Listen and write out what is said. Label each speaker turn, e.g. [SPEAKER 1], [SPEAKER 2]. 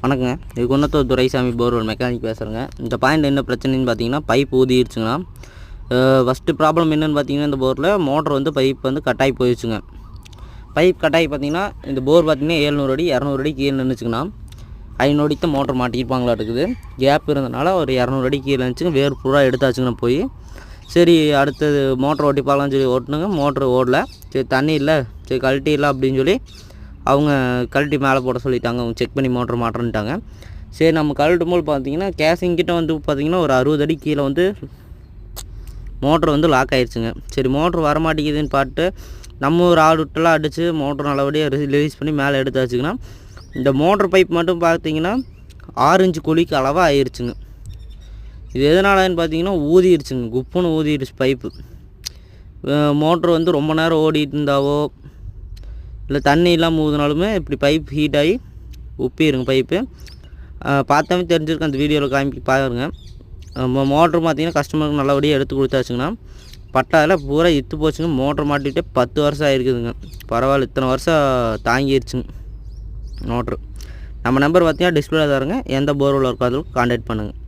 [SPEAKER 1] வணக்கங்க. இது Kunnathur Duraisamy borewell mechanic பேசுகிறேங்க. இந்த பாயிண்ட் என்ன பிரச்சனைன்னு பார்த்தீங்கன்னா, பைப் ஊதிடுச்சுங்கண்ணா. ஃபஸ்ட்டு ப்ராப்ளம் என்னென்னு பார்த்தீங்கன்னா, இந்த போரில் மோட்டர் வந்து பைப் வந்து கட்டாகி போயிடுச்சுங்க. பைப் கட்டாகி பார்த்தீங்கன்னா, இந்த போர் பார்த்தீங்கன்னா 700 அடி 200 அடி கீழே நின்றுச்சுங்கண்ணா. 500 அடிக்கு தான் மோட்டர் மாட்டியிருப்பாங்களா இருக்குது. கேப் இருந்ததுனால ஒரு 200 அடி கீழே இருந்துச்சுங்க. வேர் பூரா எடுத்தாச்சுங்கண்ணா போய். சரி அடுத்தது மோட்டர் ஓட்டி பார்க்கலாம்னு சொல்லி ஓட்டுனுங்க. மோட்ரு ஓடல. சரி தண்ணி இல்லை, சரி கழட்டிடலாம் அப்படின்னு சொல்லி அவங்க கழட்டி மேலே போட சொல்லிட்டாங்க. அவங்க செக் பண்ணி மோட்டர் மாட்டுறன்ட்டாங்க. சரி நம்ம கழட்டும் போது பார்த்தீங்கன்னா கேஸிங்கிட்ட வந்து பார்த்திங்கன்னா ஒரு 60 அடி கீழே வந்து மோட்ரு வந்து லாக் ஆகிடுச்சுங்க. சரி மோட்ரு வரமாட்டேங்குதுன்னு பார்த்துட்டு நம்ம ஒரு ஆள் விட்டெல்லாம் அடித்து மோட்ரு நல்லபடியாக ரிலீஸ் பண்ணி மேலே எடுத்தாச்சுங்கன்னா, இந்த மோட்ரு பைப் மட்டும் பார்த்திங்கன்னா 6 இன்ச்சு குழிக்கு அளவாக ஆயிடுச்சுங்க. இது எதனாலன்னு பார்த்தீங்கன்னா ஊதிடுச்சுங்க. குப்புன்னு ஊதிடுச்சு பைப்பு. மோட்ரு வந்து ரொம்ப நேரம் ஓடிட்டு இருந்தாவோ இல்லை தண்ணி இல்லாமல் ஊதுனாலுமே இப்படி பைப் ஹீட் ஆகி உப்பிடுங்க பைப்பு. பார்த்தாமே தெரிஞ்சிருக்கு, அந்த வீடியோவில் காமிக்கி பாருங்க. மோட்ரு பார்த்திங்கன்னா கஸ்டமருக்கு நல்லபடியாக எடுத்து கொடுத்தாச்சுங்கன்னா, பட்டாவில் பூரா இத்து போச்சுங்க. மோட்ரு மாட்டிகிட்டே 10 வருஷம் ஆகிருக்குதுங்க. பரவாயில்ல, இத்தனை வருஷம் தாங்கிடுச்சுங்க மோட்ரு. நம்ம நம்பர் பார்த்திங்கன்னா டிஸ்பிளே தருங்க. எந்த போர்வெல் ஒர்க் ஆகுதும் கான்டாக்ட் பண்ணுங்கள்.